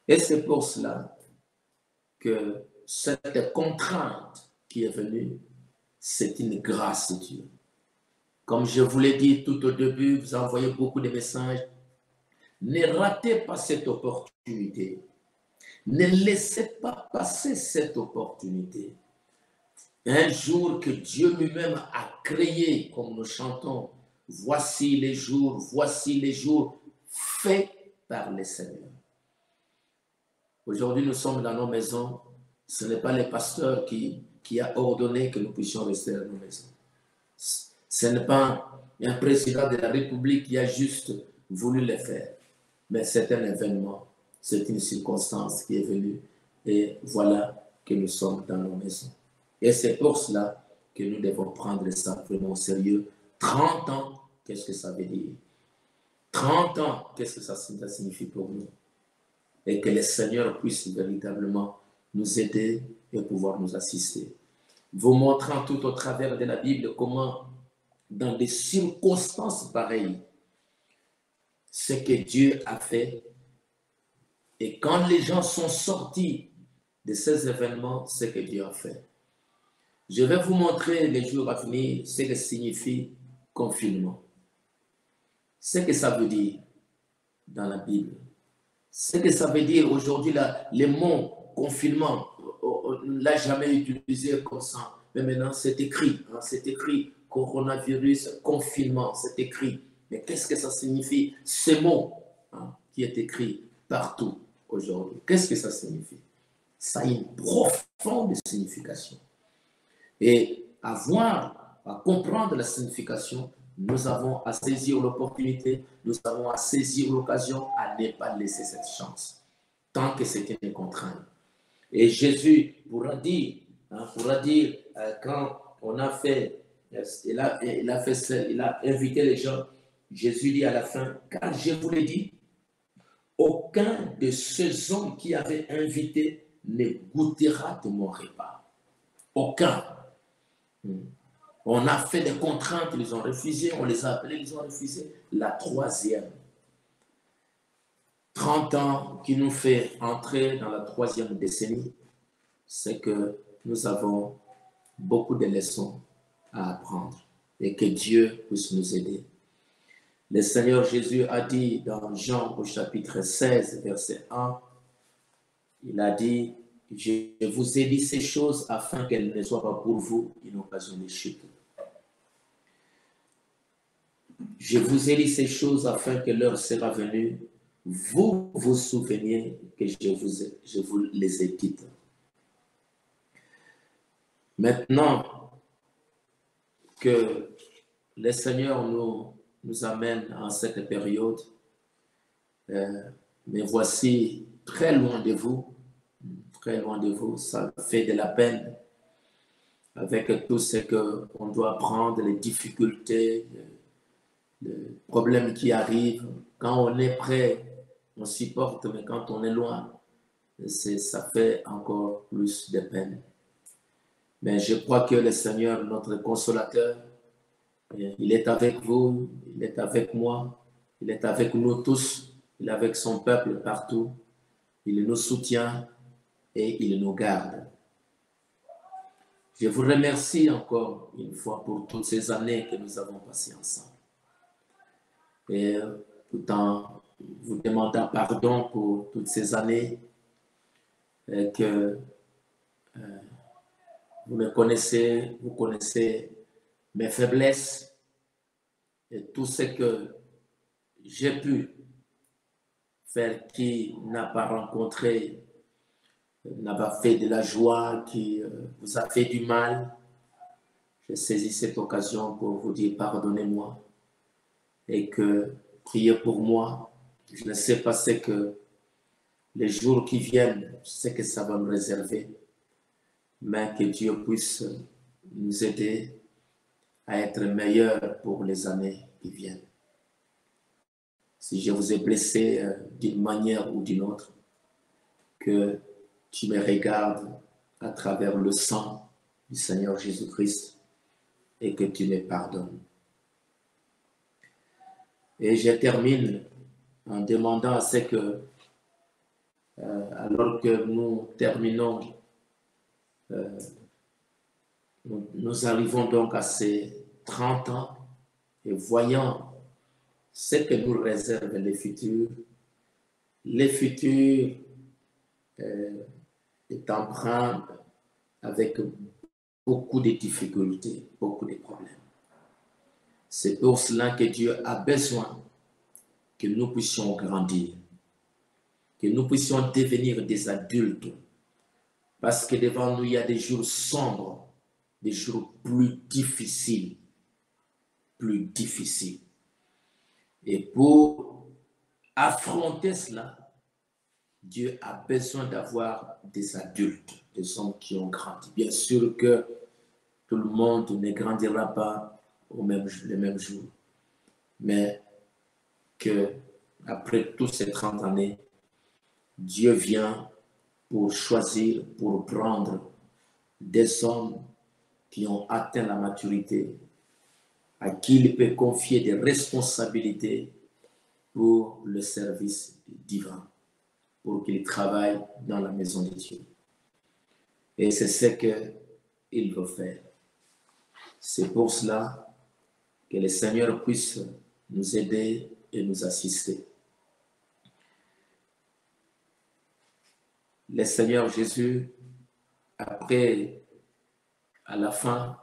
Et c'est pour cela que cette contrainte qui est venue, c'est une grâce de Dieu. Comme je vous l'ai dit tout au début, vous envoyez beaucoup de messages. Ne ratez pas cette opportunité. Ne laissez pas passer cette opportunité. Un jour que Dieu lui-même a créé, comme nous chantons, voici les jours faits par le Seigneur. Aujourd'hui, nous sommes dans nos maisons. Ce n'est pas le pasteur qui a ordonné que nous puissions rester dans nos maisons. Ce n'est pas un président de la République qui a juste voulu le faire. Mais c'est un événement, c'est une circonstance qui est venue. Et voilà que nous sommes dans nos maisons. Et c'est pour cela que nous devons prendre ça vraiment au sérieux. 30 ans, qu'est-ce que ça veut dire? 30 ans, qu'est-ce que ça signifie pour nous? Et que le Seigneur puisse véritablement nous aider et pouvoir nous assister. Vous montrant tout au travers de la Bible comment, dans des circonstances pareilles, ce que Dieu a fait. Et quand les gens sont sortis de ces événements, ce que Dieu a fait. Je vais vous montrer les jours à venir ce que signifie confinement. Ce que ça veut dire dans la Bible. Ce que ça veut dire aujourd'hui, le mot confinement, on ne l'a jamais utilisé comme ça. Mais maintenant, c'est écrit. Hein, c'est écrit coronavirus, confinement, c'est écrit. Mais qu'est-ce que ça signifie? Ce mot qui est écrit partout aujourd'hui. Qu'est-ce que ça signifie? Ça a une profonde signification. Et à comprendre la signification, nous avons à saisir l'opportunité, nous avons à saisir l'occasion, à ne pas laisser cette chance, tant que c'est une contrainte. Et Jésus pourra dire quand on a fait, il a invité les gens, Jésus dit à la fin, car je vous l'ai dit, aucun de ces hommes qui avaient invité ne goûtera de mon repas. Aucun. On a fait des contraintes, ils ont refusé, on les a appelés, ils ont refusé. La troisième, 30 ans qui nous fait entrer dans la 3e décennie, c'est que nous avons beaucoup de leçons à apprendre et que Dieu puisse nous aider. Le Seigneur Jésus a dit dans Jean au chapitre 16, verset 1, il a dit, je vous ai dit ces choses afin qu'elles ne soient pas pour vous une occasion de chute. Je vous ai dit ces choses afin que l'heure sera venue, vous vous souveniez que je vous les ai dites. Maintenant que le Seigneur nous amène en cette période, mais voici très loin de vous, ça fait de la peine avec tout ce qu'on doit prendre, les difficultés, les problèmes qui arrivent. Quand on est près, on supporte, mais quand on est loin, ça fait encore plus de peine. Mais je crois que le Seigneur, notre consolateur, il est avec vous, il est avec moi, il est avec nous tous, il est avec son peuple partout, il nous soutient et il nous garde. Je vous remercie encore une fois pour toutes ces années que nous avons passées ensemble. Et tout en vous demandant pardon pour toutes ces années que vous me connaissez, vous connaissez mes faiblesses et tout ce que j'ai pu faire qui n'a pas rencontré, n'a pas fait de la joie, qui vous a fait du mal. Je saisis cette occasion pour vous dire pardonnez-moi et que priez pour moi. Je ne sais pas ce que les jours qui viennent, ce que ça va me réserver, mais que Dieu puisse nous aider à être meilleurs pour les années qui viennent. Si je vous ai blessé d'une manière ou d'une autre, que tu me regardes à travers le sang du Seigneur Jésus-Christ et que tu me pardonnes. Et je termine en demandant à ce que, alors que nous terminons, nous arrivons donc à ces 30 ans et voyant ce que nous réserve le futur est empreint avec beaucoup de difficultés, beaucoup de problèmes. C'est pour cela que Dieu a besoin que nous puissions grandir, que nous puissions devenir des adultes, parce que devant nous, il y a des jours sombres, des jours plus difficiles. Et pour affronter cela, Dieu a besoin d'avoir des adultes, des hommes qui ont grandi. Bien sûr que tout le monde ne grandira pas le même jour, mais que après tous ces 30 années, Dieu vient pour choisir, pour prendre des hommes qui ont atteint la maturité, à qui il peut confier des responsabilités pour le service divin, pour qu'ils travaillent dans la maison de Dieu. Et c'est ce qu'il veut faire. C'est pour cela que le Seigneur puisse nous aider et nous assister. Le Seigneur Jésus, après, à la fin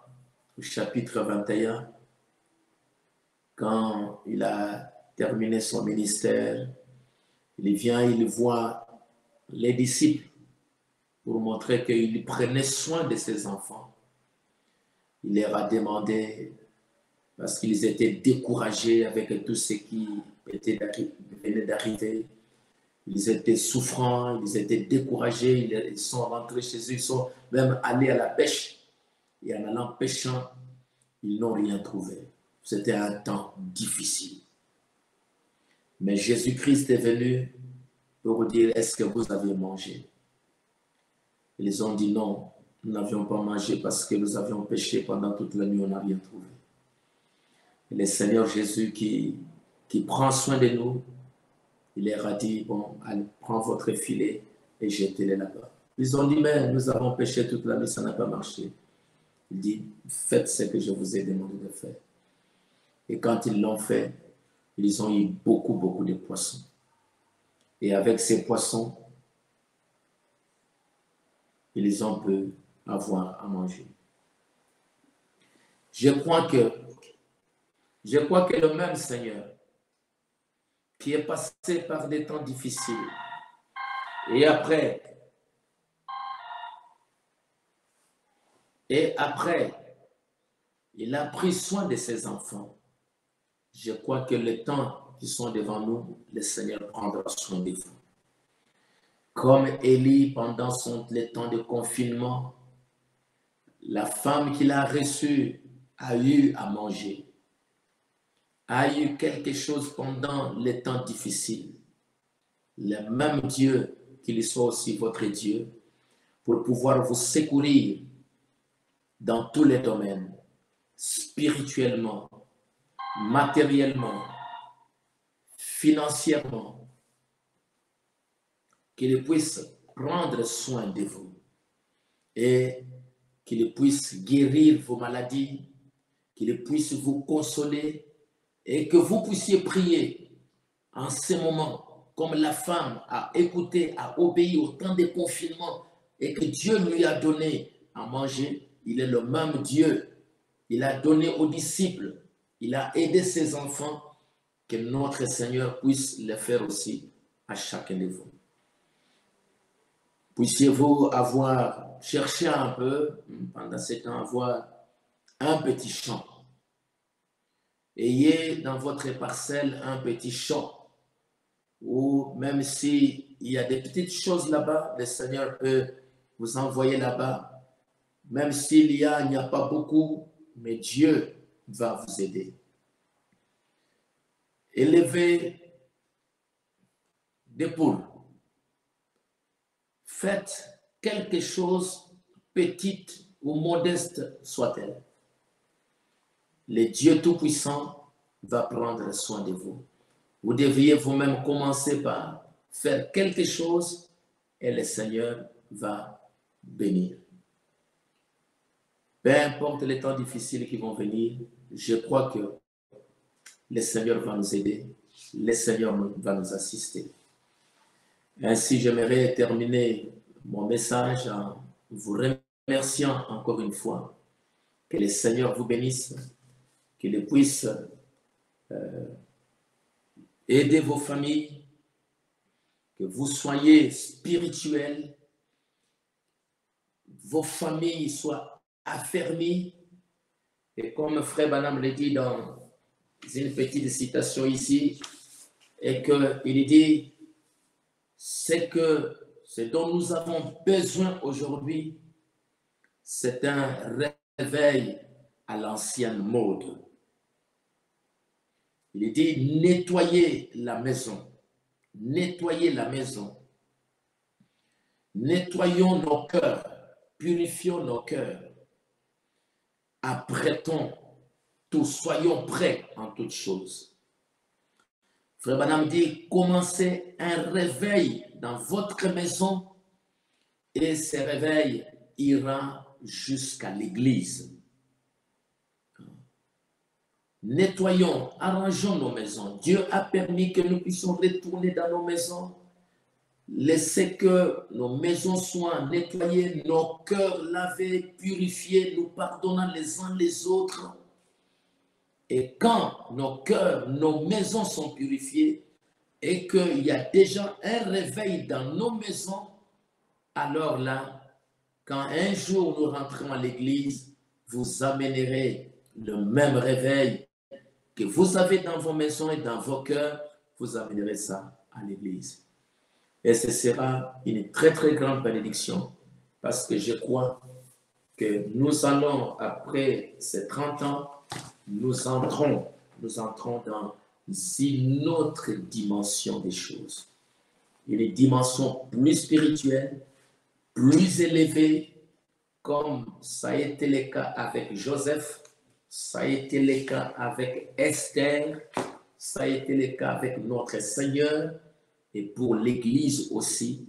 du chapitre 21, quand il a terminé son ministère, il vient, il voit les disciples pour montrer qu'il prenait soin de ses enfants. Il leur a demandé, parce qu'ils étaient découragés avec tout ce qui venait d'arriver, ils étaient souffrants, ils étaient découragés, ils sont rentrés chez eux, ils sont même allés à la pêche, et en allant pêchant, ils n'ont rien trouvé. C'était un temps difficile. Mais Jésus-Christ est venu pour dire, est-ce que vous avez mangé? Ils ont dit non, nous n'avions pas mangé parce que nous avions pêché pendant toute la nuit, on n'a rien trouvé. Et le Seigneur Jésus qui prend soin de nous, Il leur a dit, bon, allez, prends votre filet et jetez-les là-bas. Ils ont dit, mais nous avons pêché toute la nuit, ça n'a pas marché. Il dit, faites ce que je vous ai demandé de faire. Et quand ils l'ont fait, ils ont eu beaucoup, beaucoup de poissons. Et avec ces poissons, ils ont pu avoir à manger. Je crois que le même Seigneur qui est passé par des temps difficiles et après, il a pris soin de ses enfants. Je crois que les temps qui sont devant nous, le Seigneur prendra soin de vous. Comme Élie, pendant les temps de confinement, la femme qu'il a reçue a eu à manger, a eu quelque chose pendant les temps difficiles. Le même Dieu, qu'il soit aussi votre Dieu, pour pouvoir vous secourir dans tous les domaines, spirituellement, matériellement, financièrement, qu'il puisse prendre soin de vous et qu'il puisse guérir vos maladies, qu'il puisse vous consoler et que vous puissiez prier en ce moment, comme la femme a écouté, a obéi au temps de confinement et que Dieu lui a donné à manger. Il est le même Dieu. Il a donné aux disciples, il a aidé ses enfants, que notre Seigneur puisse le faire aussi à chacun de vous. Puissiez-vous avoir cherché un peu, pendant ce temps, avoir un petit champ. Ayez dans votre parcelle un petit champ, ou même s'il y a des petites choses là-bas, le Seigneur peut vous envoyer là-bas. Même s'il n'y a pas beaucoup, mais Dieu va vous aider. Élevez des poules. Faites quelque chose, petite ou modeste soit-elle. Le Dieu Tout-Puissant va prendre soin de vous. Vous devriez vous-même commencer par faire quelque chose et le Seigneur va bénir. Peu importe les temps difficiles qui vont venir, je crois que le Seigneur va nous aider, le Seigneur va nous assister. Ainsi, j'aimerais terminer mon message en vous remerciant encore une fois. Que le Seigneur vous bénisse, qu'il puisse aider vos familles, que vous soyez spirituels, vos familles soient affermies. Et comme Frère Branham le dit dans une petite citation ici, et qu'il dit, ce dont nous avons besoin aujourd'hui, c'est un réveil à l'ancienne mode. Il dit, nettoyez la maison. Nettoyez la maison. Nettoyons nos cœurs. Purifions nos cœurs. Apprêtons tout. Soyons prêts en toutes choses. Frère Branham dit, commencez un réveil dans votre maison et ce réveil ira jusqu'à l'église. Nettoyons, arrangeons nos maisons. Dieu a permis que nous puissions retourner dans nos maisons. Laissez que nos maisons soient nettoyées, nos cœurs lavés, purifiés, nous pardonnant les uns les autres. Et quand nos cœurs, nos maisons sont purifiées et qu'il y a déjà un réveil dans nos maisons, alors là, quand un jour nous rentrons à l'église, vous amènerez le même réveil que vous avez dans vos maisons et dans vos cœurs, vous amènerez ça à l'église. Et ce sera une très très grande bénédiction parce que je crois que nous allons, après ces 30 ans, nous entrons dans une autre dimension des choses. Une dimension plus spirituelle, plus élevée, comme ça a été le cas avec Joseph, ça a été le cas avec Esther, ça a été le cas avec notre Seigneur, et pour l'Église aussi.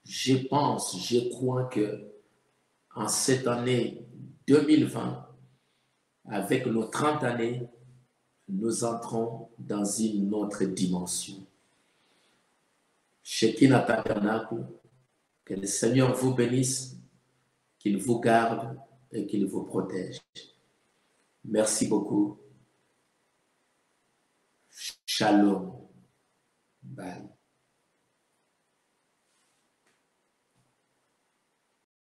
Je pense, je crois que en cette année 2020, avec nos 30 années, nous entrons dans une autre dimension. Shekinah Tabernacle, que le Seigneur vous bénisse, qu'il vous garde et qu'il vous protège. Merci beaucoup. Shalom. Bye.